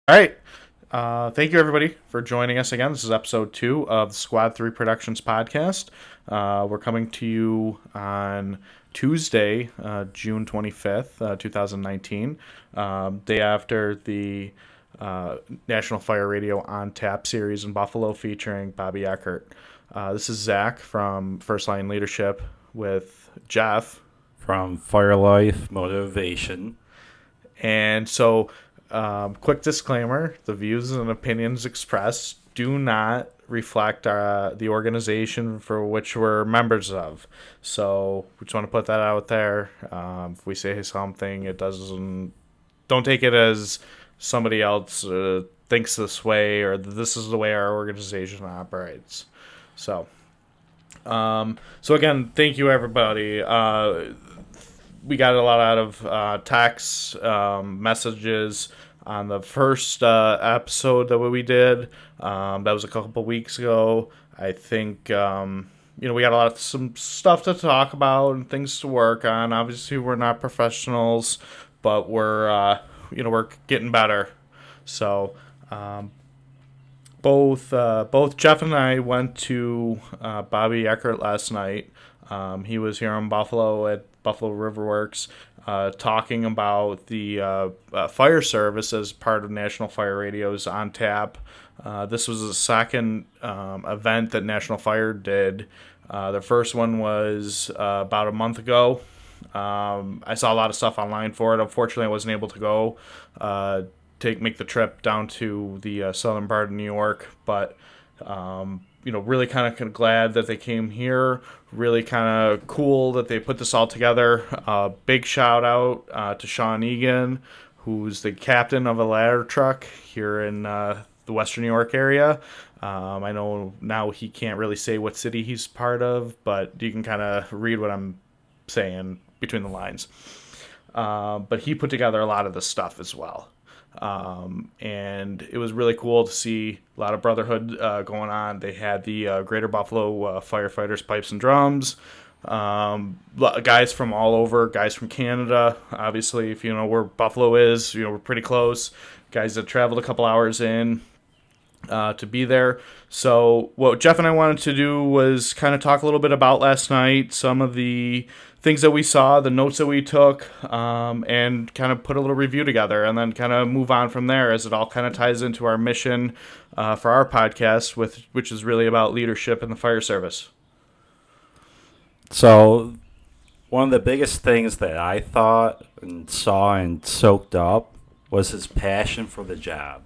All right. Thank you, everybody, for joining us again. This is episode 2 of the Squad 3 Productions podcast. We're coming to you on Tuesday, June 25th, 2019, day after the National Fire Radio on Tap series in Buffalo featuring Bobby Eckert. This is Zach from First Line Leadership with Jeff. From Fire Life Motivation. And so, quick disclaimer, the views and opinions expressed do not reflect the organization for which we're members of. So, we just want to put that out there. If we say something, it doesn't, don't take it as somebody else thinks this way or this is the way our organization operates. So again, thank you, everybody. We got a lot out of texts, messages on the first episode that we did. That was a couple weeks ago. I think we got some stuff to talk about and things to work on. Obviously, we're not professionals, but we're getting better. So both Jeff and I went to Bobby Eckert last night. He was here in Buffalo at Buffalo River Works, talking about the fire service as part of National Fire Radio's On Tap. This was the second event that National Fire did. The first one was about a month ago. I saw a lot of stuff online for it. Unfortunately, I wasn't able to go make the trip down to the southern part of New York, but really kind of glad that they came here. Really kind of cool that they put this all together. Big shout out to Sean Egan, who's the captain of a ladder truck here in the Western New York area. I know now he can't really say what city he's part of, but you can kind of read what I'm saying between the lines. But he put together a lot of this stuff as well. And it was really cool to see a lot of brotherhood going on. They had the Greater Buffalo Firefighters Pipes and Drums, guys from all over, guys from Canada. Obviously, if you know where Buffalo is, we're pretty close. Guys that traveled a couple hours in to be there. So what Jeff and I wanted to do was kind of talk a little bit about last night, some of the things that we saw, the notes that we took, and kind of put a little review together, and then kind of move on from there as it all kind of ties into our mission for our podcast, which is really about leadership in the fire service. So, one of the biggest things that I thought and saw and soaked up was his passion for the job.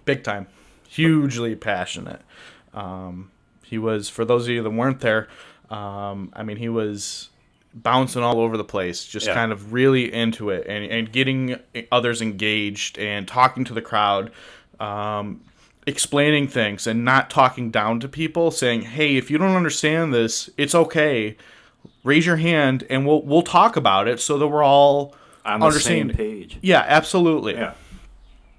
Big time. Hugely passionate. He was, for those of you that weren't there, he was bouncing all over the place, just kind of really into it and getting others engaged and talking to the crowd, explaining things and not talking down to people, saying, hey, if you don't understand this, it's okay. Raise your hand and we'll talk about it so that we're all on the same page. Yeah, absolutely. Yeah.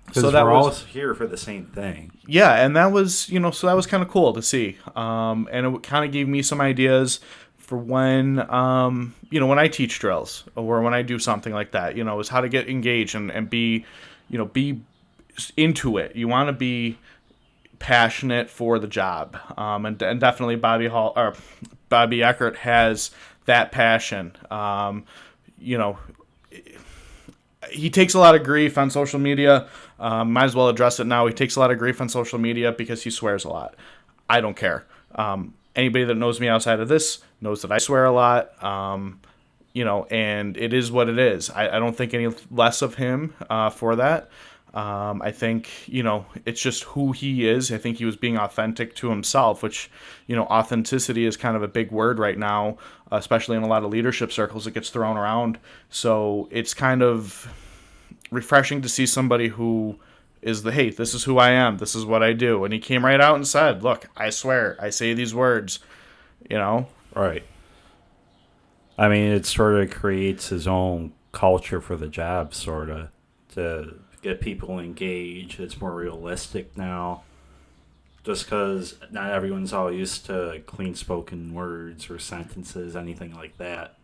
Because we're all here for the same thing. Yeah, and that was, so that was kind of cool to see. And it kind of gave me some ideas for when, when I teach drills or when I do something like that, is how to get engaged and be, be into it. You want to be passionate for the job. And definitely Bobby Eckert has that passion. He takes a lot of grief on social media. Might as well address it now. He takes a lot of grief on social media because he swears a lot. I don't care. Anybody that knows me outside of this knows that I swear a lot. And it is what it is. I don't think any less of him for that. I think, it's just who he is. I think he was being authentic to himself, which, authenticity is kind of a big word right now, especially in a lot of leadership circles. It gets thrown around. So it's kind of refreshing to see somebody who is hey, this is who I am. This is what I do. And he came right out and said, look, I swear, I say these words, Right. I mean, it sort of creates his own culture for the job, sort of, to get people engaged. It's more realistic now. Just because not everyone's all used to clean-spoken words or sentences, anything like that.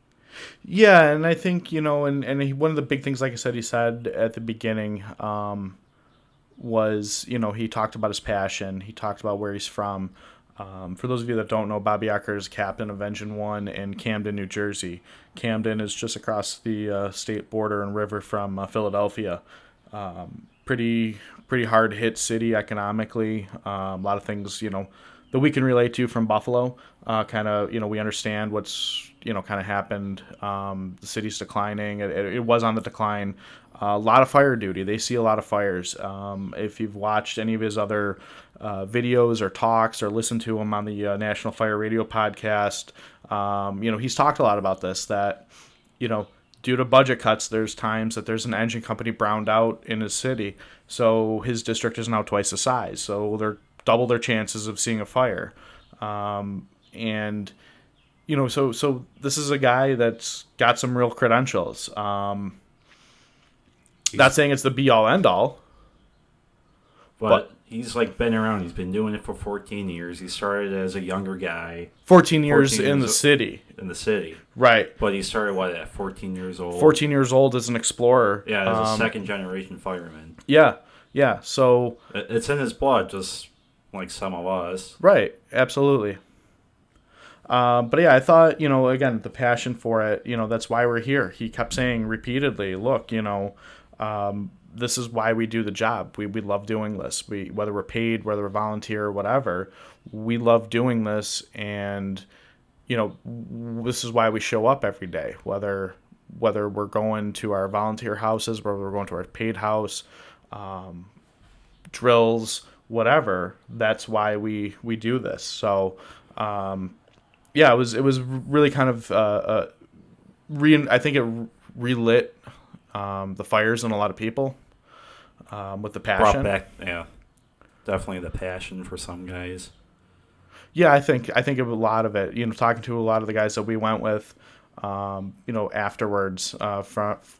Yeah, and I think, one of the big things, like I said, he said at the beginning, was, he talked about his passion. He talked about where he's from. For those of you that don't know, Bobby Eckert is captain of Engine 1 in Camden, New Jersey. Camden is just across the state border and river from Philadelphia. Pretty hard hit city economically. A lot of things, that we can relate to from Buffalo. Kind of, we understand what's, kind of happened. The city's declining. It was on the decline. A lot of fire duty. They see a lot of fires. If you've watched any of his other videos or talks or listened to him on the National Fire Radio podcast, he's talked a lot about this, that, due to budget cuts, there's times that there's an engine company browned out in his city. So his district is now twice the size. So they're double their chances of seeing a fire. And, so this is a guy that's got some real credentials. Not saying it's the be-all, end-all. But he's been around. He's been doing it for 14 years. He started as a younger guy. 14 years in the city. In the city. Right. But he started, at 14 years old? 14 years old as an explorer. Yeah, as a second-generation fireman. Yeah, so... It's in his blood, just like some of us. Right, absolutely. But yeah, I thought, again, the passion for it, that's why we're here. He kept saying repeatedly, look, this is why we do the job. We love doing this. Whether we're paid, whether we're volunteer, or whatever, we love doing this, and this is why we show up every day. Whether we're going to our volunteer houses, whether we're going to our paid house, drills, whatever. That's why we do this. So, yeah, it was really kind of I think it relit the fires in a lot of people. With the passion. Brought back, yeah, definitely the passion for some guys. Yeah, I think a lot of it. Talking to a lot of the guys that we went with, afterwards,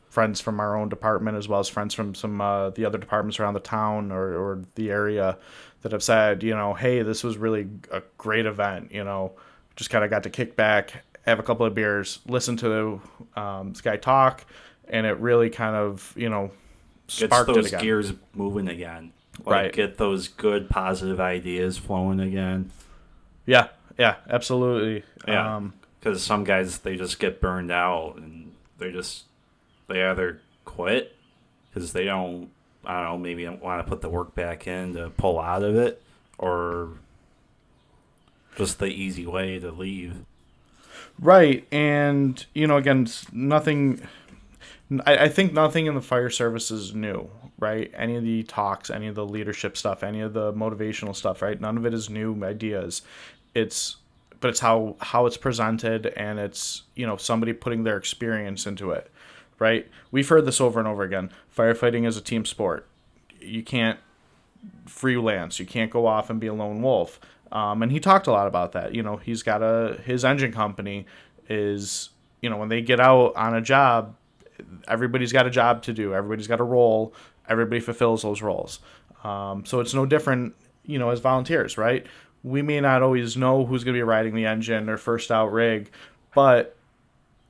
friends from our own department as well as friends from some the other departments around the town or the area that have said, hey, this was really a great event. Just kind of got to kick back, have a couple of beers, listen to this guy talk, and it really kind of, sparked gets those it again. Gears moving again. Right. Get those good, positive ideas flowing again. Yeah, absolutely. Yeah, because some guys, they just get burned out, and they either quit because they don't, I don't know, maybe don't want to put the work back in to pull out of it, or just the easy way to leave. Right, and, again, nothing... I think nothing in the fire service is new, right? Any of the talks, any of the leadership stuff, any of the motivational stuff, right? None of it is new ideas. But it's how it's presented, and it's, somebody putting their experience into it, right? We've heard this over and over again. Firefighting is a team sport. You can't freelance. You can't go off and be a lone wolf. And he talked a lot about that. He's got his engine company is, when they get out on a job, everybody's got a job to do. Everybody's got a role. Everybody fulfills those roles. So it's no different, as volunteers, right? We may not always know who's going to be riding the engine or first out rig, but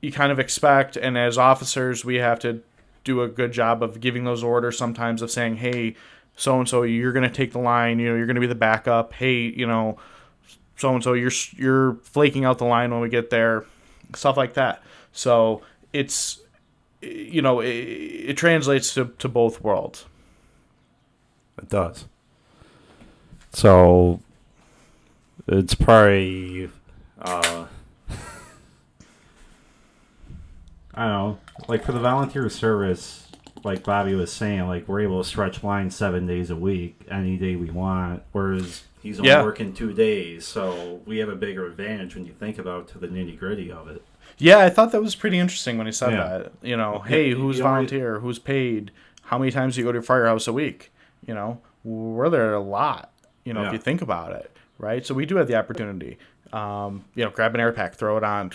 you kind of expect, and as officers, we have to do a good job of giving those orders sometimes, of saying, hey, so-and-so, you're going to take the line, you're going to be the backup. Hey, so-and-so, you're flaking out the line when we get there, stuff like that. So it's... it translates to both worlds. It does. So it's probably, I don't know, for the volunteer service, like Bobby was saying, we're able to stretch lines 7 days a week, any day we want, whereas he's only working 2 days, so we have a bigger advantage when you think about to the nitty-gritty of it. Yeah, I thought that was pretty interesting when he said that. Hey, who's volunteer? Who's paid? How many times do you go to your firehouse a week? We're there a lot, if you think about it, right? So we do have the opportunity. Grab an air pack, throw it on,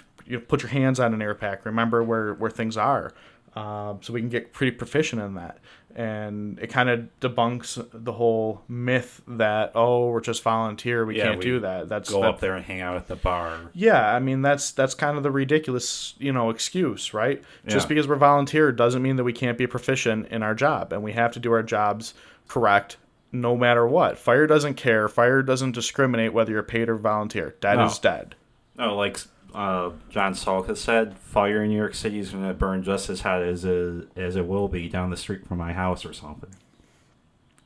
put your hands on an air pack, remember where things are. So we can get pretty proficient in that. And it kind of debunks the whole myth that, we're just volunteer, we can't do that. That's go up there and hang out at the bar. Yeah, I mean, that's kind of the ridiculous, excuse, right? Yeah. Just because we're volunteer doesn't mean that we can't be proficient in our job, and we have to do our jobs correct no matter what. Fire doesn't care. Fire doesn't discriminate whether you're paid or volunteer. Dead No. is dead. No, like John Salka said, fire in New York City is going to burn just as hot as it will be down the street from my house or something.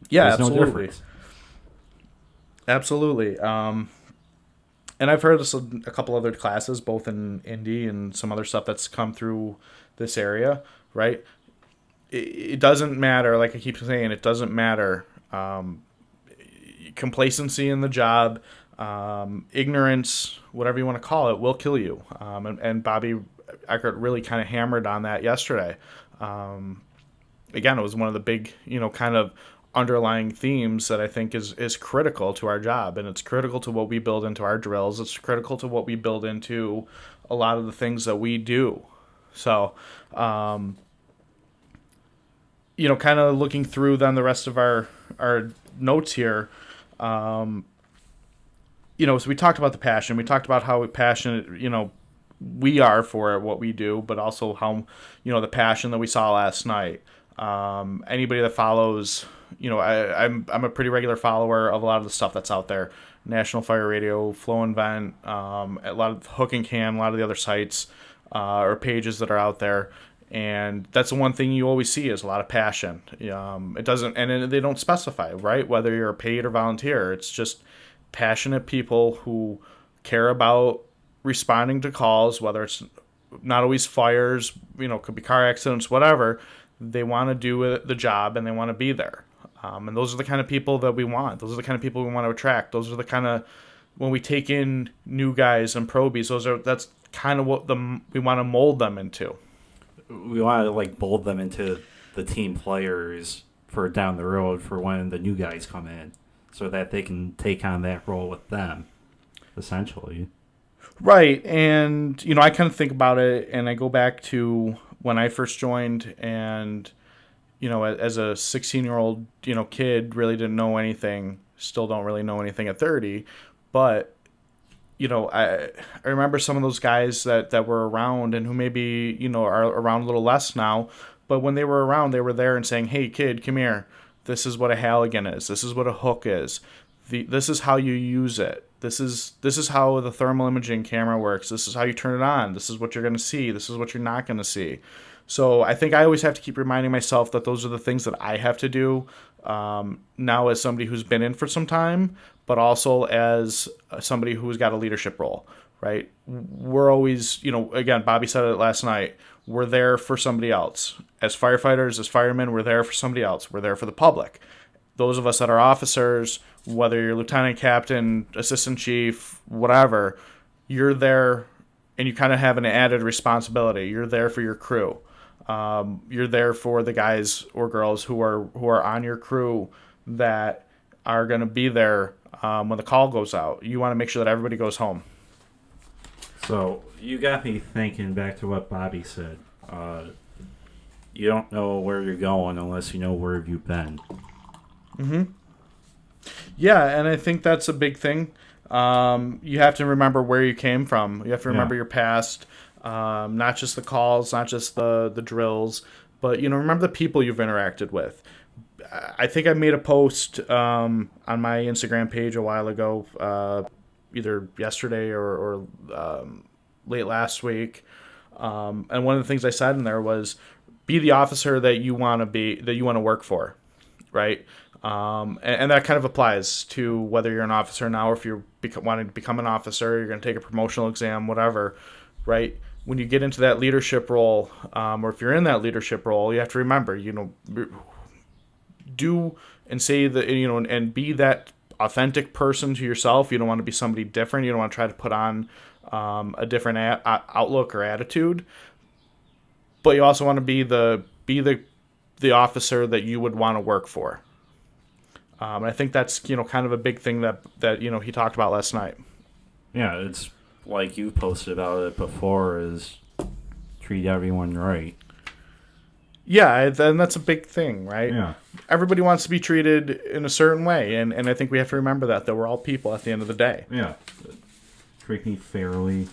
Yeah, There's absolutely. no difference. Absolutely. And I've heard this in a couple other classes, both in Indy and some other stuff that's come through this area, right? It doesn't matter, like I keep saying, it doesn't matter. Complacency in the job, ignorance, whatever you want to call it, will kill you. And Bobby Eckert really kind of hammered on that yesterday. Again, it was one of the big, kind of underlying themes that I think is critical to our job, and it's critical to what we build into our drills. It's critical to what we build into a lot of the things that we do. So, kind of looking through then the rest of our notes here, so we talked about the passion. We talked about how passionate, we are for what we do, but also how, the passion that we saw last night. Anybody that follows, I'm a pretty regular follower of a lot of the stuff that's out there. National Fire Radio, Flow and Vent, a lot of Hook and Can, a lot of the other sites or pages that are out there. And that's the one thing you always see is a lot of passion. It doesn't, and they don't specify, right? Whether you're paid or volunteer, it's just passionate people who care about responding to calls, whether it's not always fires, could be car accidents, whatever. They want to do the job and they want to be there. And those are the kind of people that we want. Those are the kind of people we want to attract. Those are the kind of, when we take in new guys and probies, that's kind of what we want to mold them into. We want to mold them into the team players for down the road for when the new guys come in, so that they can take on that role with them, essentially. Right, and I kind of think about it, and I go back to when I first joined, and as a 16-year-old kid, really didn't know anything. Still don't really know anything at 30, but I remember some of those guys that were around and who maybe, are around a little less now. But when they were around, they were there and saying, hey, kid, come here. This is what a Halligan is. This is what a hook is. This is how you use it. This is how the thermal imaging camera works. This is how you turn it on. This is what you're going to see. This is what you're not going to see. So I think I always have to keep reminding myself that those are the things that I have to do now as somebody who's been in for some time, but also as somebody who's got a leadership role, right? We're always, again, Bobby said it last night, we're there for somebody else. As firefighters, as firemen, we're there for somebody else. We're there for the public. Those of us that are officers, whether you're lieutenant, captain, assistant chief, whatever, you're there and you kind of have an added responsibility. You're there for your crew. You're there for the guys or girls who are on your crew that are going to be there when the call goes out. You want to make sure that everybody goes home. So you got me thinking back to what Bobby said. You don't know where you're going unless you know where you've been. Mm-hmm. Yeah, and I think that's a big thing. You have to remember where you came from. You have to remember your past. Not just the calls, not just the drills, but remember the people you've interacted with. I think I made a post on my Instagram page a while ago, either yesterday or late last week, and one of the things I said in there was, be the officer that you want to be, that you want to work for, right? And that kind of applies to whether you're an officer now or if you're wanting to become an officer, you're going to take a promotional exam, whatever, right? When you get into that leadership role, or if you're in that leadership role, you have to remember, do and say that, and be that authentic person to yourself. You don't want to be somebody different. You don't want to try to put on a different outlook or attitude. But you also want to be the officer that you would want to work for. I think that's kind of a big thing that he talked about last night. Yeah, it's like you posted about it before, is treat everyone right. Yeah, and that's a big thing, right? Yeah. Everybody wants to be treated in a certain way, and I think we have to remember that we're all people at the end of the day. Yeah. Treat me fairly.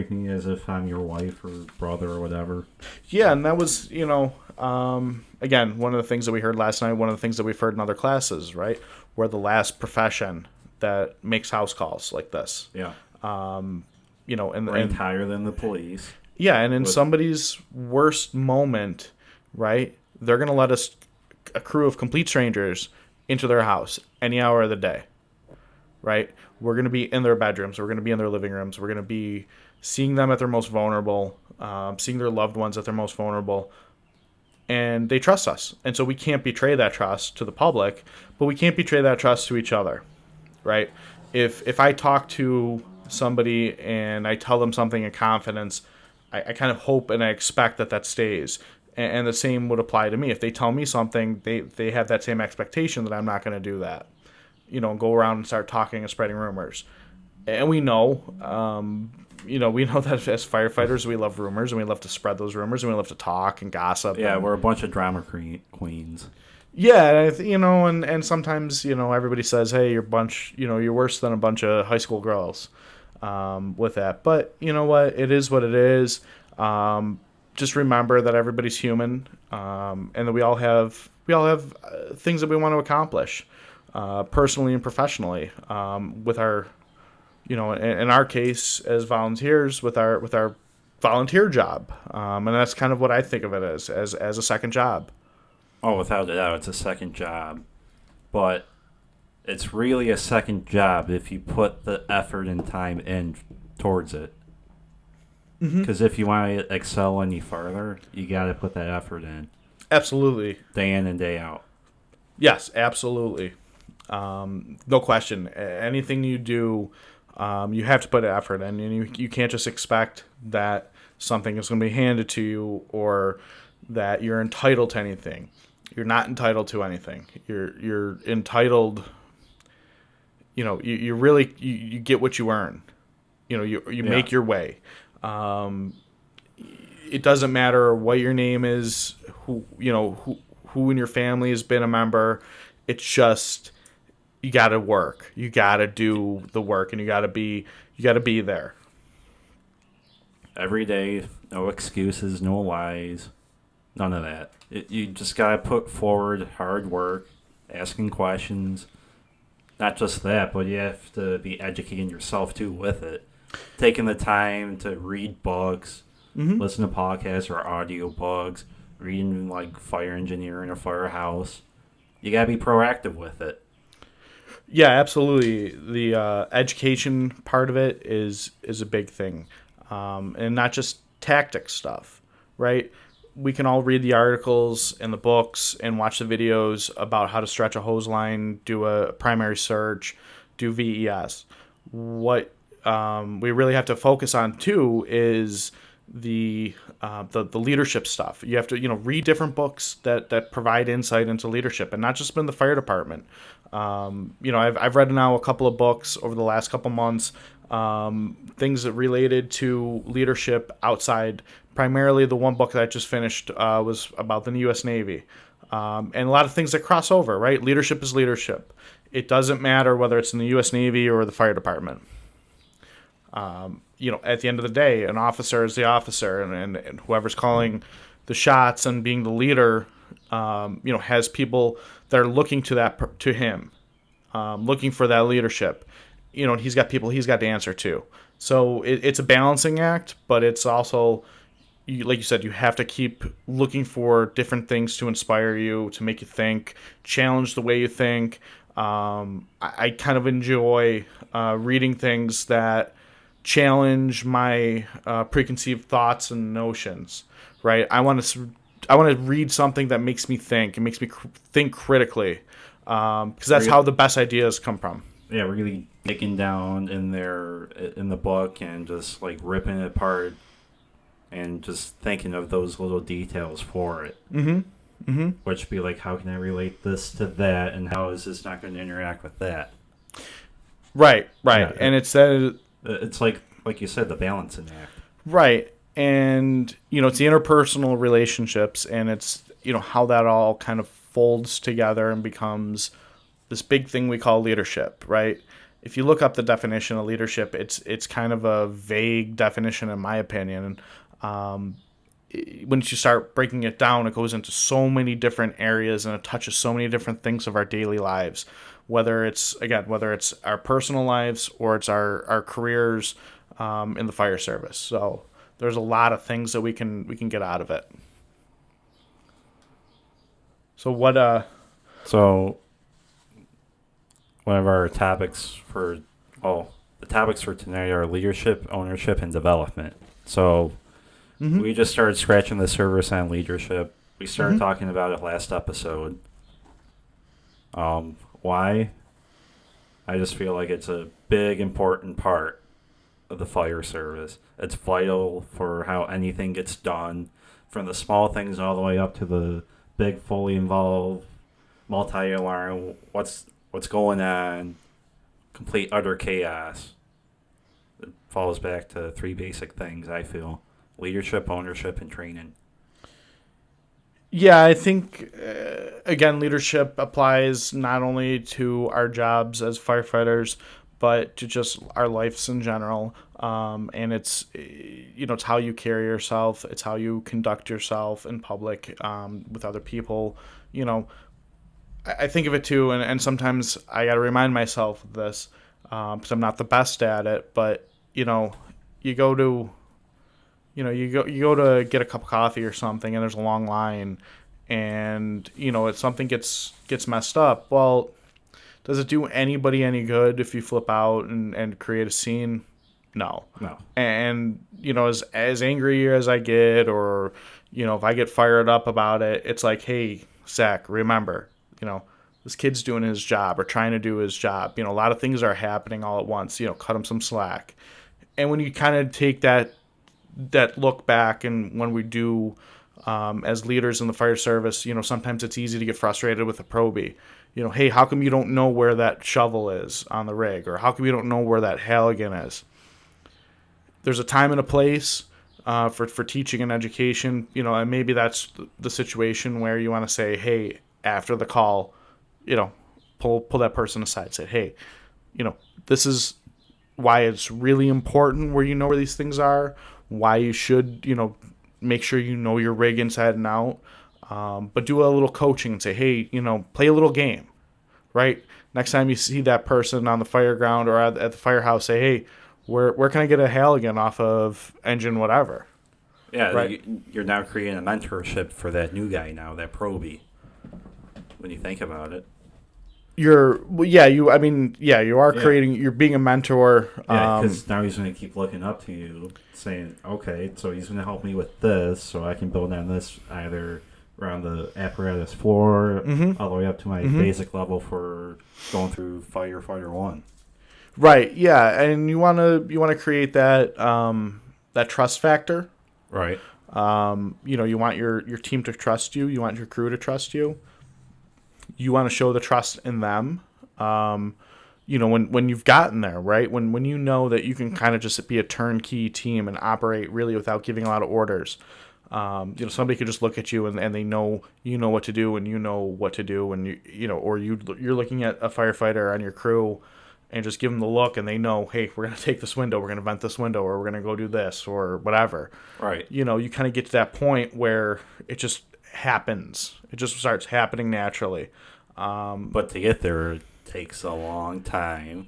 treat me as if I'm your wife or brother or whatever. Yeah, and that was, again, one of the things that we heard last night, one of the things that we've heard in other classes, right? We're the last profession that makes house calls like this. Yeah. And higher than the police. Yeah, and in somebody's worst moment, right, they're going to let a crew of complete strangers into their house any hour of the day, right? We're going to be in their bedrooms. We're going to be in their living rooms. We're going to be seeing them at their most vulnerable, seeing their loved ones at their most vulnerable. And they trust us. And so we can't betray that trust to the public, but we can't betray that trust to each other, right? If I talk to somebody and I tell them something in confidence, I kind of hope and I expect that stays. And the same would apply to me. If they tell me something, they have that same expectation that I'm not going to do that. Go around and start talking and spreading rumors. And we know, we know that as firefighters, we love rumors and we love to spread those rumors and we love to talk and gossip. Yeah, we're a bunch of drama queens. Yeah, and sometimes, everybody says, hey, you're worse than a bunch of high school girls with that. But you know what? It is what it is. Just remember that everybody's human, and that we all have things that we want to accomplish, personally and professionally, with our, in our case as volunteers, with our volunteer job, and that's kind of what I think of it as a second job. Oh, without a doubt, it's a second job, but it's really a second job if you put the effort and time in towards it. Because if you want to excel any further, you got to put that effort in. Absolutely. Day in and day out. Yes, absolutely. No question. Anything you do, you have to put effort in, and you can't just expect that something is going to be handed to you or that you're entitled to anything. You're not entitled to anything. You're entitled. You really you get what you earn. You make your way. It doesn't matter what your name is, who in your family has been a member. It's just you got to work. You got to do the work, and you got to be there. Every day, no excuses, no lies, none of that. You just got to put forward hard work, asking questions. Not just that, but you have to be educating yourself too with it. Taking the time to read books, listen to podcasts or audio books, reading like fire engineering or firehouse. You gotta be proactive with it. Yeah, absolutely. The education part of it is a big thing, and not just tactic stuff, right? We can all read the articles and the books and watch the videos about how to stretch a hose line, do a primary search, do VES. What we really have to focus on too is the leadership stuff. You have to read different books that provide insight into leadership, and not just in the fire department. I've read now a couple of books over the last couple months, things that related to leadership outside. Primarily, the one book that I just finished was about the U.S. Navy, and a lot of things that cross over. Right, leadership is leadership. It doesn't matter whether it's in the U.S. Navy or the fire department. At the end of the day, an officer is the officer, and whoever's calling the shots and being the leader, has people that are looking to him, looking for that leadership. And he's got people he's got to answer to. So it's a balancing act, but it's also, like you said, you have to keep looking for different things to inspire you, to make you think, challenge the way you think. I kind of enjoy reading things that challenge my preconceived thoughts and notions, right? I want to read something that makes me think. It makes me think critically, because that's how the best ideas come from. Yeah, really digging down in the book and just like ripping it apart and just thinking of those little details for it. Which would be like, how can I relate this to that, and how is this not going to interact with that? Right. Yeah, and it's that. It's like you said, the balancing act. Right. And, it's the interpersonal relationships, and it's, how that all kind of folds together and becomes this big thing we call leadership, right? if you look up the definition of leadership, it's kind of a vague definition in my opinion. Um, Once you start breaking it down, it goes into so many different areas and it touches so many different things of our daily lives. Whether it's our personal lives or it's our careers in the fire service. So there's a lot of things that we can get out of it. So what So one of our topics for the topics for tonight are leadership, ownership, and development. So mhm, we just started scratching the surface on leadership. We started mhm. talking about it last episode. Why? I just feel like it's a big, important part of the fire service. It's vital for how anything gets done, from the small things all the way up to the big, fully involved, multi-alarm. What's going on? Complete utter chaos. It falls back to three basic things. I feel: leadership, ownership, and training. Yeah, I think again, leadership applies not only to our jobs as firefighters, but to just our lives in general. And it's how you carry yourself, it's how you conduct yourself in public with other people. You know, I think of it too, and sometimes I got to remind myself of this because I'm not the best at it. But you go to you go to get a cup of coffee or something, and there's a long line, and if something gets messed up, well, does it do anybody any good if you flip out and create a scene? No. No. And as angry as I get, or if I get fired up about it, it's like, hey, Zach, remember, this kid's doing his job or trying to do his job. A lot of things are happening all at once. Cut him some slack. And when you kind of take that look back, and when we do as leaders in the fire service, sometimes it's easy to get frustrated with a probie. Hey, how come you don't know where that shovel is on the rig, or how come you don't know where that Halligan is? There's a time and a place for teaching and education, and maybe that's the situation where you want to say, hey, after the call, pull that person aside, say, hey, this is why it's really important where you know where these things are, why you should, make sure you know your rig inside and out. But do a little coaching and say, hey, play a little game, right? Next time you see that person on the fire ground or at the firehouse, say, hey, where can I get a Halligan off of engine whatever? Yeah, Right. you're now creating a mentorship for that new guy now, that probie. When you think about it. You are creating, you're being a mentor. Yeah, because now he's going to keep looking up to you, saying, okay, so he's going to help me with this, so I can build on this either around the apparatus floor, all the way up to my basic level for going through firefighter 1. Right, yeah, and you want to create that that trust factor. Right. You want your team to trust you. You want your crew to trust you. You want to show the trust in them. When you've gotten there, right? When you know that you can kind of just be a turnkey team and operate really without giving a lot of orders. Somebody could just look at you and they know what to do, and you know what to do, and you're looking at a firefighter on your crew and just give them the look, and they know, hey, we're gonna take this window, we're gonna vent this window, or we're gonna go do this or whatever. Right. You kind of get to that point where it just happens. It just starts happening naturally. But to get there, it takes a long time.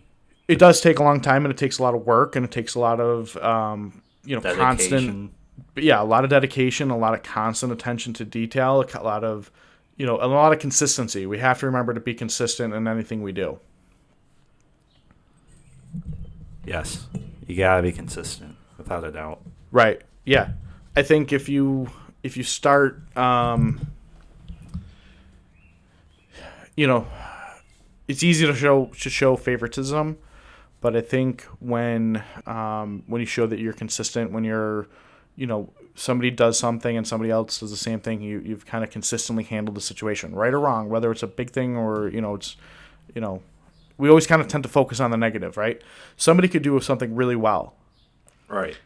It does take a long time, and it takes a lot of work, and it takes a lot of Dedication. constant, a lot of dedication, a lot of constant attention to detail, a lot of a lot of consistency. We have to remember to be consistent in anything we do. Yes, you gotta be consistent, without a doubt. Right. Yeah. I think if you start, it's easy to show favoritism, but I think when you show that you're consistent, when you're, somebody does something and somebody else does the same thing, you've kind of consistently handled the situation, right or wrong, whether it's a big thing or it's, we always kind of tend to focus on the negative, right? Somebody could do something really well. Right.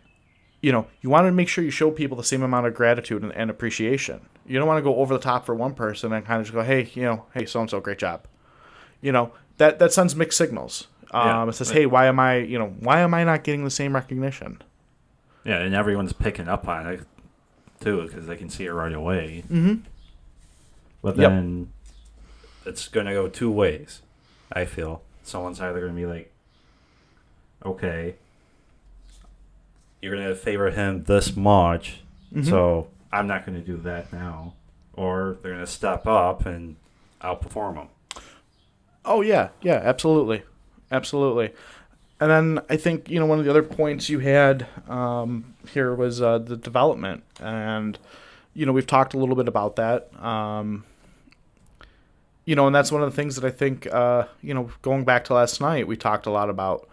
You want to make sure you show people the same amount of gratitude and appreciation. You don't want to go over the top for one person and kind of just go, hey, hey, so-and-so, great job. That sends mixed signals. Yeah. It says, hey, why am I not getting the same recognition? Yeah, and everyone's picking up on it too because they can see it right away. Mm-hmm. But Yep. then it's going to go two ways, I feel. Someone's either going to be like, okay, you're going to favor him this much, Mm-hmm. so I'm not going to do that now. Or they're going to step up and outperform him. Oh, yeah. Yeah, absolutely. Absolutely. And then I think, one of the other points you had here was the development. And, we've talked a little bit about that. And that's one of the things that I think, going back to last night, we talked a lot about.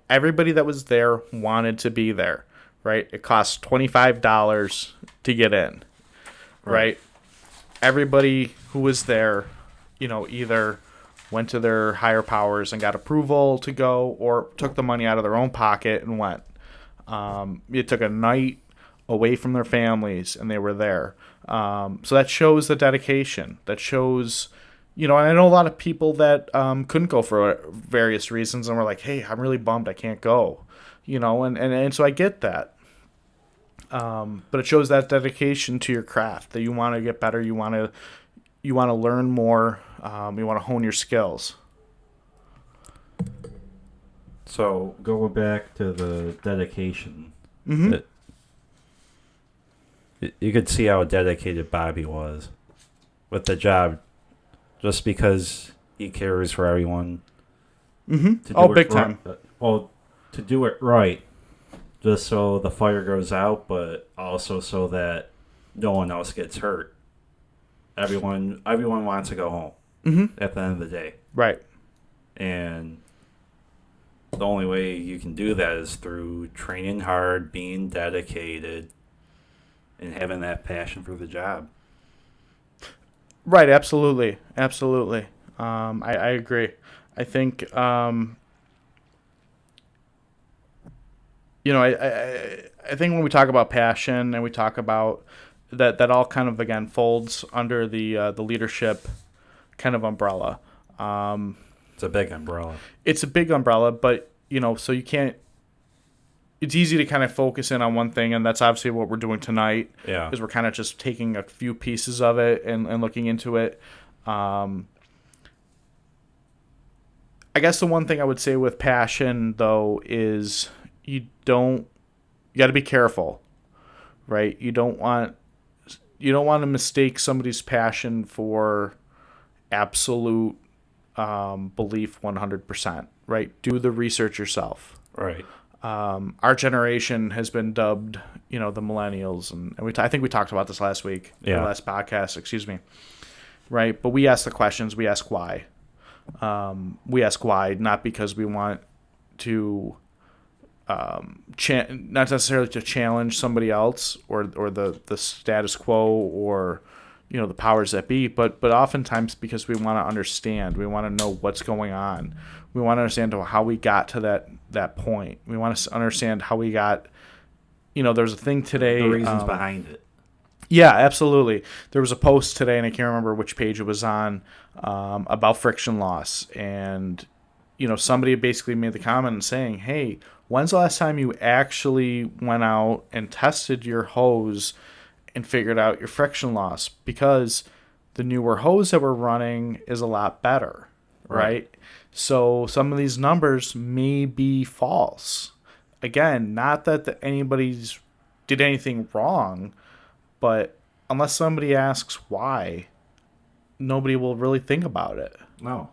Everybody that was there wanted to be there, right? It costs $25 to get in, right? Everybody who was there, either went to their higher powers and got approval to go or took the money out of their own pocket and went. It took a night away from their families and they were there. So that shows the dedication. That shows, and I know a lot of people that couldn't go for various reasons and were like, hey, I'm really bummed I can't go, and so I get that. But it shows that dedication to your craft, that you want to get better, you want to learn more, you want to hone your skills. So going back to the dedication, Mm-hmm. you could see how dedicated Bobby was with the job, just because he cares for everyone. Mm-hmm. Oh, big time. Well, to do it right, just so the fire goes out, but also so that no one else gets hurt. Everyone wants to go home at the end of the day. Right. And the only way you can do that is through training hard, being dedicated, and having that passion for the job. Right, absolutely. Absolutely. I agree. I think, I think when we talk about passion and we talk about that all kind of, again, folds under the leadership kind of umbrella. It's a big umbrella. It's a big umbrella, but, so you can't, it's easy to kind of focus in on one thing, and that's obviously what we're doing tonight. Yeah. Is we're kind of just taking a few pieces of it and looking into it. I guess the one thing I would say with passion, though, is you got to be careful, right? You don't want to mistake somebody's passion for absolute belief 100%, right? Do the research yourself. Right. Our generation has been dubbed, the millennials, and I think we talked about this last week, Yeah. last podcast, excuse me, right? But we ask the questions, we ask why. We ask why, not because we want to, not necessarily to challenge somebody else or the status quo or, the powers that be, but oftentimes because we want to understand, we want to know what's going on. We want to understand how we got to that point. We want to understand how we got, there's a thing today. The reasons behind it. Yeah, absolutely. There was a post today, and I can't remember which page it was on, about friction loss. And, somebody basically made the comment saying, hey, when's the last time you actually went out and tested your hose and figured out your friction loss? Because the newer hose that we're running is a lot better, right? So some of these numbers may be false. Again, not that anybody's did anything wrong, but unless somebody asks why, nobody will really think about it. No,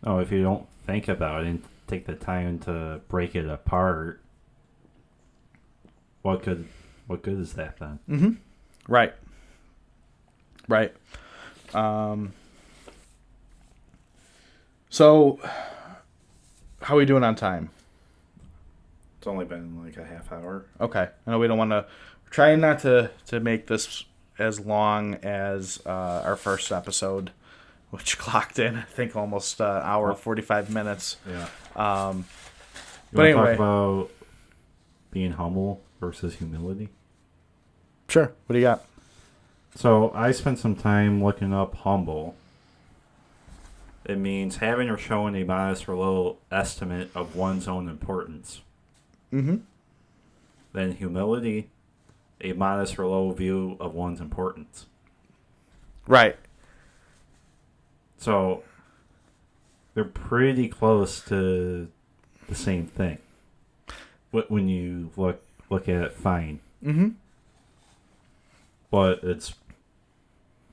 if you don't think about it and take the time to break it apart, what good is that then? Mm-hmm. Right. So, how are we doing on time? It's only been like a half hour. Okay. I know we don't want to... Trying not to make this as long as our first episode, which clocked in, I think, almost an hour, 45 minutes. Yeah. But anyway... talk about being humble versus humility? Sure. What do you got? So I spent some time looking up humble. It means having or showing a modest or low estimate of one's own importance. Mm-hmm. Then humility, a modest or low view of one's importance. Right. So they're pretty close to the same thing when you look at it fine. Mm-hmm. But it's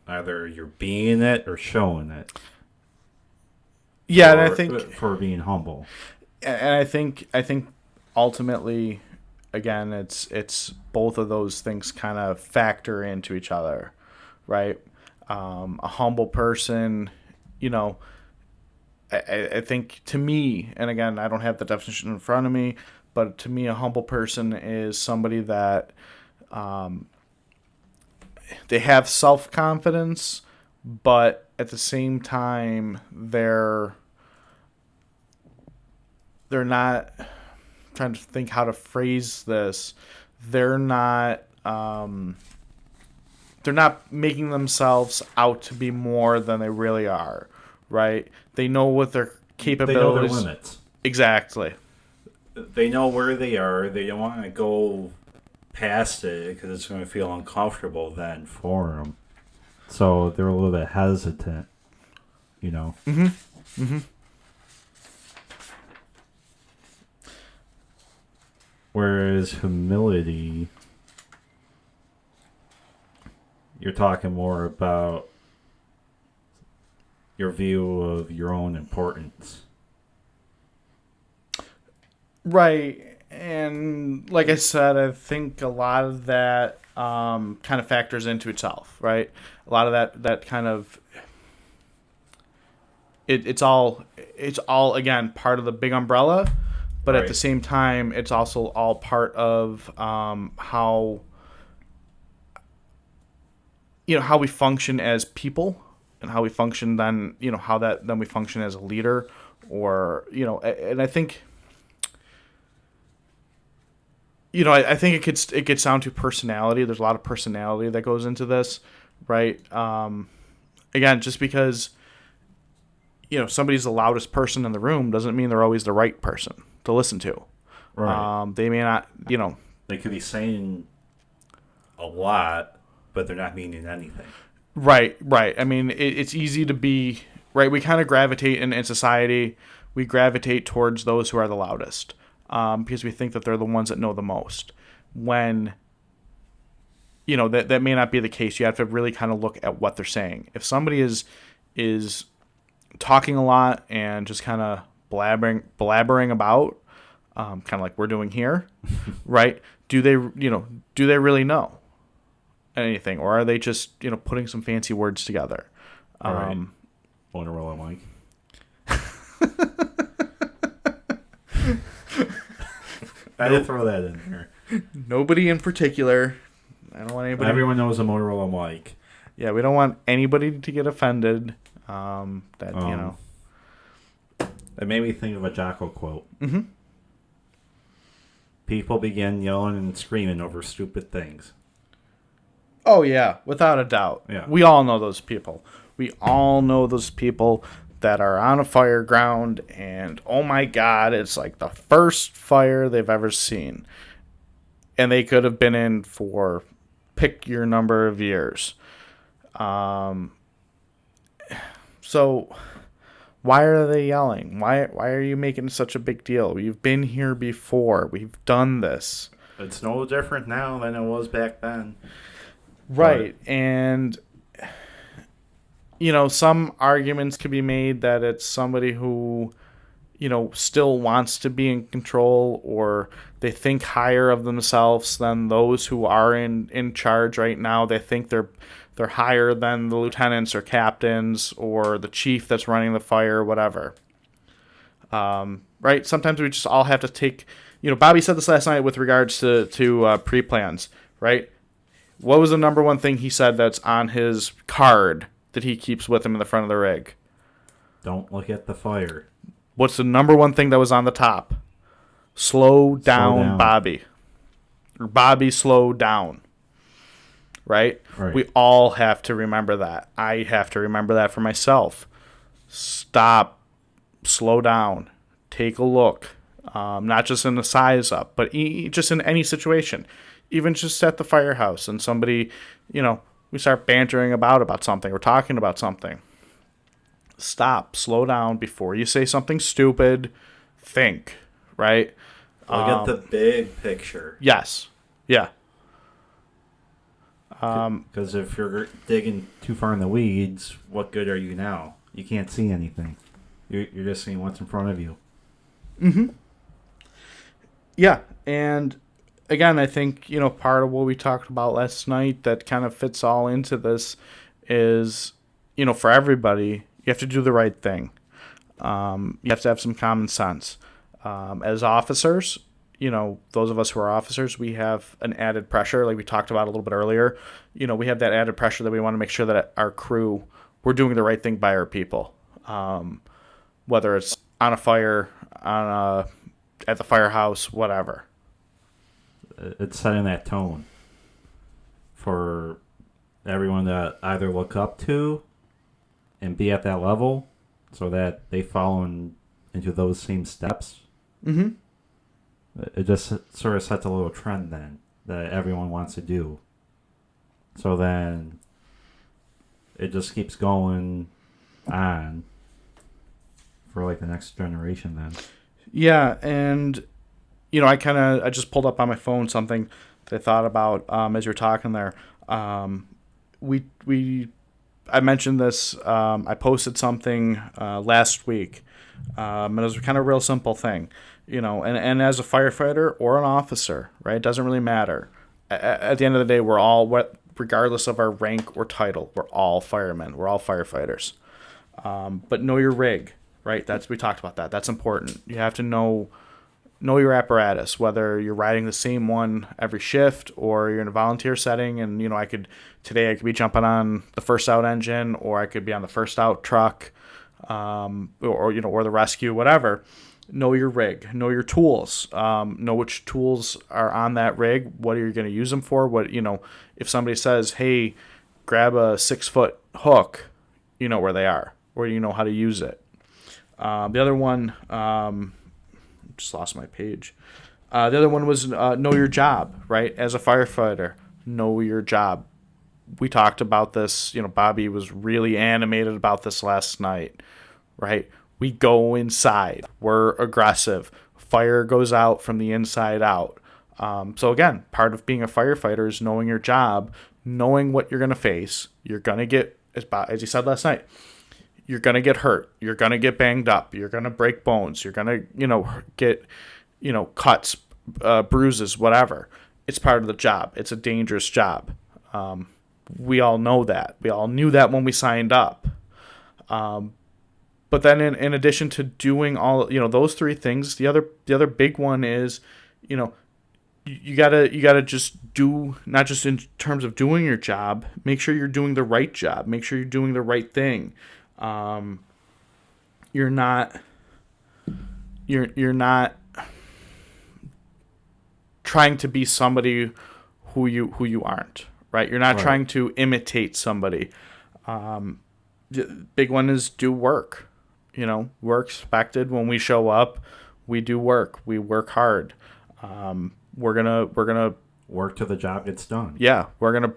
either you're being it or showing it. Yeah, and I think for being humble. And I think ultimately, again, it's both of those things kind of factor into each other, right? A humble person, you know, I think to me, and again, I don't have the definition in front of me, but to me, a humble person is somebody that they have self confidence, but at the same time, they're not I'm trying to think how to phrase this. They're not they're not making themselves out to be more than they really are, right? They know what their They know their capabilities. limits. Exactly. They know where they are. They don't want to go past it because it's going to feel uncomfortable then for them. So they're a little bit hesitant, you know. Mm-hmm. Mm-hmm. Whereas humility, you're talking more about your view of your own importance. Right. And like I said, I think a lot of that kind of factors into itself, right? A lot of that kind of it's all again part of the big umbrella, but at the Right. same time, it's also all part of how how we function as people and how we function then how that then we function as a leader or and I think I think it gets down to personality. There's a lot of personality that goes into this, right? Again, just because somebody's the loudest person in the room doesn't mean they're always the right person to listen to. Right. They may not, They could be saying a lot, but they're not meaning anything. right, right. I mean, it's easy to be right. We kind of gravitate in society. We gravitate towards those who are the loudest because we think that they're the ones that know the most. When that may not be the case. You have to really kind of look at what they're saying. If somebody is talking a lot and just kind of blabbering about, kind of like we're doing here, right? Do they really know anything, or are they just putting some fancy words together? All right. Motorola Mike. I did throw that in there. Nobody in particular. I don't want anybody. Everyone knows a Motorola Mike. Yeah, we don't want anybody to get offended. It made me think of a Jocko quote. Mm-hmm. People begin yelling and screaming over stupid things. Oh yeah, without a doubt. Yeah. We all know those people. We all know those people that are on a fire ground and oh my god, it's like the first fire they've ever seen. And they could have been in for pick your number of years. So why are they yelling? Why are you making such a big deal? You've been here before. We've done this. It's no different now than it was back then. Right. And some arguments could be made that it's somebody who still wants to be in control, or they think higher of themselves than those who are in charge right now. They think they're higher than the lieutenants or captains or the chief that's running the fire, whatever. Right? Sometimes we just all have to take. Bobby said this last night with regards to pre-plans. Right? What was the number one thing he said that's on his card that he keeps with him in the front of the rig? Don't look at the fire. What's the number one thing that was on the top? Slow down. Bobby. Or Bobby, slow down. Right? Right. We all have to remember that. I have to remember that for myself. Stop, slow down, take a look, not just in the size up, but just in any situation. Even just at the firehouse and somebody, we start bantering about something or talking about something. Stop, slow down before you say something stupid. Think, right? Look at the big picture. Yes. Yeah. Because if you're digging too far in the weeds, what good are you now? You can't see anything. You're just seeing what's in front of you. Mm-hmm. Yeah, and again, I think, part of what we talked about last night that kind of fits all into this is, for everybody, you have to do the right thing. You have to have some common sense. As officers, those of us who are officers, we have an added pressure, like we talked about a little bit earlier. We have that added pressure that we want to make sure that our crew, we're doing the right thing by our people. Whether it's on a fire, at the firehouse, whatever. It's setting that tone for everyone to either look up to and be at that level so that they follow into those same steps. Mm-hmm. It just sort of sets a little trend then that everyone wants to do. So then it just keeps going on for like the next generation then. Yeah, and I just pulled up on my phone something that I thought about as you're talking there. I mentioned this. I posted something last week, and it was kind of a real simple thing, And as a firefighter or an officer, right, it doesn't really matter. At the end of the day, we're all, regardless of our rank or title, we're all firemen. We're all firefighters. But know your rig, right? We talked about that. That's important. You have to know your apparatus, whether you're riding the same one every shift or you're in a volunteer setting. And, today I could be jumping on the first out engine, or I could be on the first out truck, or the rescue, whatever. Know your rig, know your tools, know which tools are on that rig. What are you going to use them for? If somebody says, hey, grab a 6-foot hook, you know where they are, or you know how to use it. The other one, just lost my page. The other one was know your job, right? As a firefighter, know your job. We talked about this. Bobby was really animated about this last night, right? We go inside. We're aggressive. Fire goes out from the inside out. So again, part of being a firefighter is knowing your job, knowing what you're going to face. You're going to get, as you said last night, you're going to get hurt. You're going to get banged up. You're going to break bones. You're going to, get, cuts, bruises, whatever. It's part of the job. It's a dangerous job. We all know that. We all knew that when we signed up. But then in addition to doing all, those three things, the other big one is, you gotta just do, not just in terms of doing your job, make sure you're doing the right job. Make sure you're doing the right thing. You're not trying to be somebody who you aren't, right? You're not trying to imitate somebody. The big one is do work. We're expected when we show up, we do work. We work hard. We're gonna work till the job gets done. Yeah, we're gonna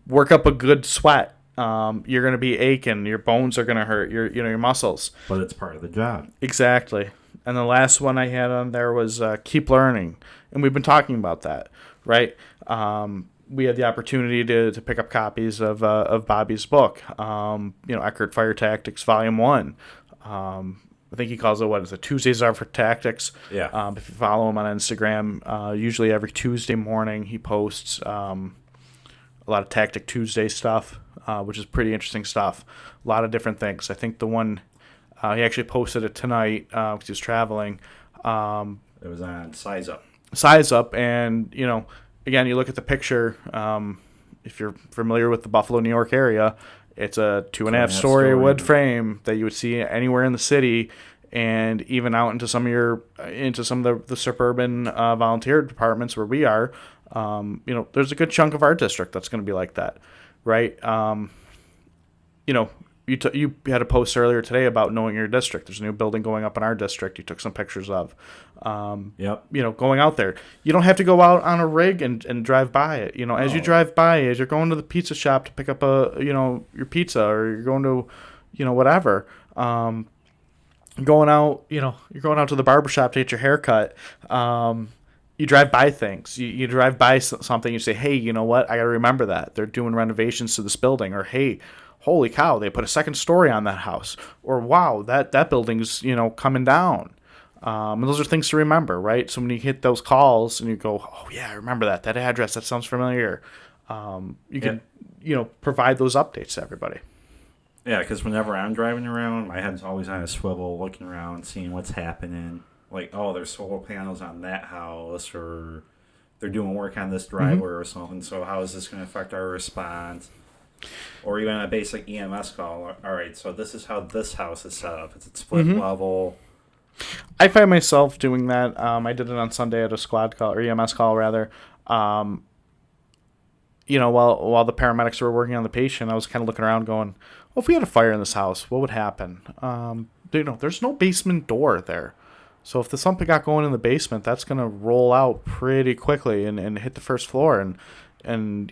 work up a good sweat. You're gonna be aching. Your bones are gonna hurt. Your muscles. But it's part of the job. Exactly. And the last one I had on there was keep learning, and we've been talking about that, right? We had the opportunity to pick up copies of Bobby's book, Eckert Fire Tactics Volume 1. I think he calls it, Tuesdays are for tactics. Yeah. If you follow him on Instagram, usually every Tuesday morning he posts a lot of Tactic Tuesday stuff, which is pretty interesting stuff. A lot of different things. I think the one, he actually posted it tonight because he was traveling. It was on Size Up. Size Up, and, again, you look at the picture. If you're familiar with the Buffalo, New York area, it's a 2.5 story wood frame that you would see anywhere in the city, and even out into some of the suburban volunteer departments where we are. There's a good chunk of our district that's going to be like that, right? you had a post earlier today about knowing your district. There's a new building going up in our district. You took some pictures of. Yep. Going out there. You don't have to go out on a rig and drive by it. As you drive by, as you're going to the pizza shop to pick up your pizza, or you're going to, whatever. Going out, you're going out to the barber shop to get your hair cut. You drive by things. You drive by something. You say, hey, you know what? I got to remember that they're doing renovations to this building, or hey, holy cow, they put a second story on that house, or wow, that building's coming down. And those are things to remember, right? So when you hit those calls and you go, oh yeah, I remember that address, that sounds familiar. You can provide those updates to everybody. Yeah, because whenever I'm driving around, my head's always on a swivel, looking around, seeing what's happening. Like, oh, there's solar panels on that house, or they're doing work on this driveway or something. So how is this going to affect our response? Or even a basic EMS call. All right, so this is how this house is set up. It's a split level. I find myself doing that. I did it on Sunday at a squad call, or EMS call rather. While the paramedics were working on the patient, I was kind of looking around going, well, if we had a fire in this house, what would happen? There's no basement door there. So if there's something got going in the basement, that's going to roll out pretty quickly and hit the first floor. And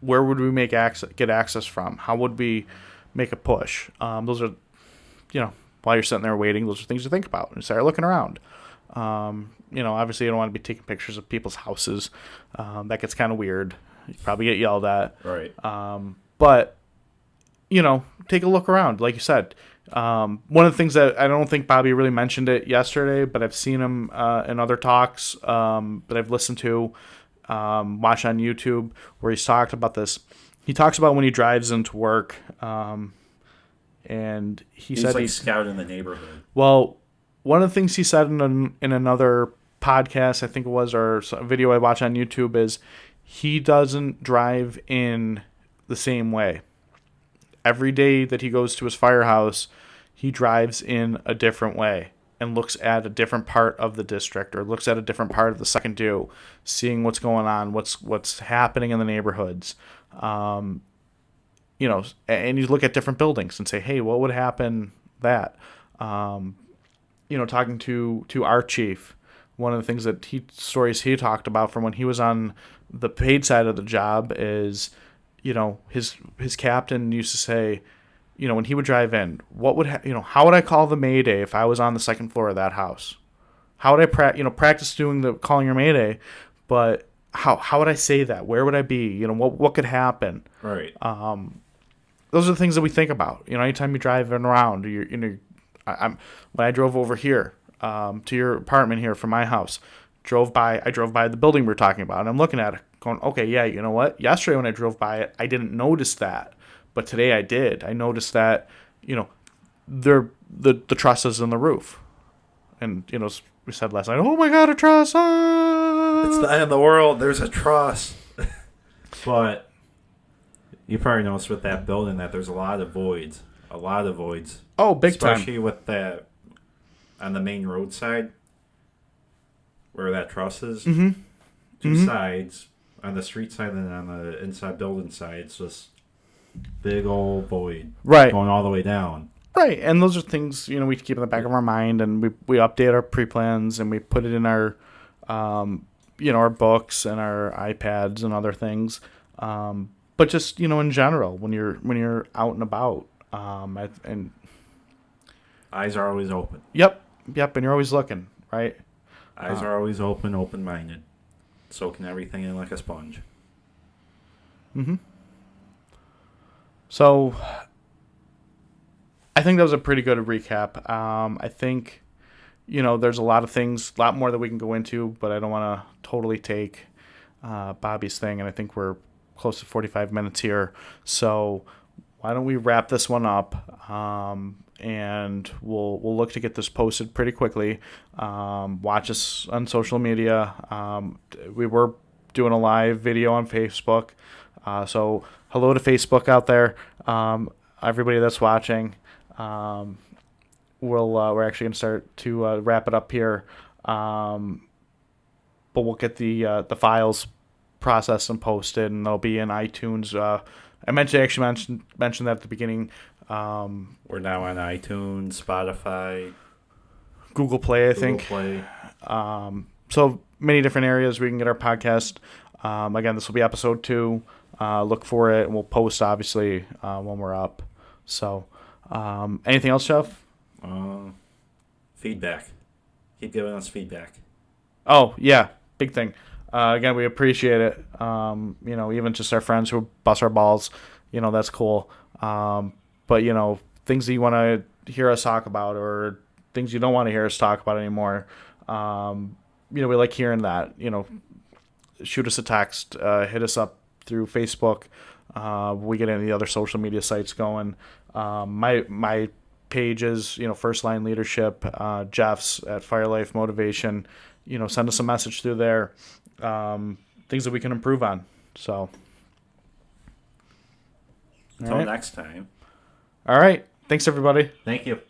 where would we get access from? How would we make a push? Those are, while you're sitting there waiting, those are things to think about. And start looking around. Obviously you don't want to be taking pictures of people's houses. That gets kind of weird. You probably get yelled at. Right. But, take a look around. Like you said, one of the things that I don't think Bobby really mentioned it yesterday, but I've seen him in other talks that I've listened to, watch on YouTube, where he's talked about this. He talks about when he drives into work, and he's said like scouting the neighborhood. Well, one of the things he said in another podcast, I think it was, or a video I watch on YouTube, is he doesn't drive in the same way. Every day that he goes to his firehouse, he drives in a different way and looks at a different part of the district, or looks at a different part of the second due, seeing what's going on, what's happening in the neighborhoods. And you look at different buildings and say, hey, what would happen that? Talking to our chief, one of the things that stories he talked about from when he was on the paid side of the job is, his captain used to say, when he would drive in, how would I call the Mayday if I was on the second floor of that house? How would I practice doing the calling your Mayday, but how would I say that? Where would I be? What could happen? Right. Those are the things that we think about. Anytime you're driving around, when I drove over here to your apartment here from my house, I drove by the building we were talking about, and I'm looking at it going, okay, yeah, you know what? Yesterday when I drove by it, I didn't notice that, but today I did. I noticed that, the trusses in the roof, and we said last night, oh my God, a truss! It's the end of the world. There's a truss. But you probably noticed with that building that there's a lot of voids. Oh, big time. Especially with that on the main road side, where that truss is. Mm-hmm. Two sides, on the street side and on the inside building side, it's just big old void. Right. Going all the way down. Right, and those are things, we keep in the back of our mind, and we update our pre-plans, and we put it in our, our books and our iPads and other things. But just, in general, when you're out and about, and eyes are always open. Yep, and you're always looking, right? Eyes are always open-minded, soaking everything in like a sponge. Mm-hmm. So, I think that was a pretty good recap. I think, there's a lot more that we can go into, but I don't want to totally take Bobby's thing, and I think we're close to 45 minutes here. So why don't we wrap this one up, and we'll look to get this posted pretty quickly. Watch us on social media. We were doing a live video on Facebook, so hello to Facebook out there. Everybody that's watching. We're actually going to start to wrap it up here, but we'll get the files processed and posted, and they'll be in iTunes mentioned that at the beginning. We're now on iTunes, Spotify, Google Play, I Google think. Play. So many different areas we can get our podcast. Again, this will be episode 2. Look for it, and we'll post obviously when we're up. So, anything else, Jeff? Feedback. Keep giving us feedback. Oh yeah, big thing. Again, we appreciate it. Even just our friends who bust our balls, that's cool. But things that you want to hear us talk about, or things you don't want to hear us talk about anymore. We like hearing that. Shoot us a text, hit us up through Facebook. We get any other social media sites going. My page is First Line Leadership. Jeff's at Fire Life Motivation. Send us a message through there. Things that we can improve on. So, until next time. All right. Thanks, everybody. Thank you.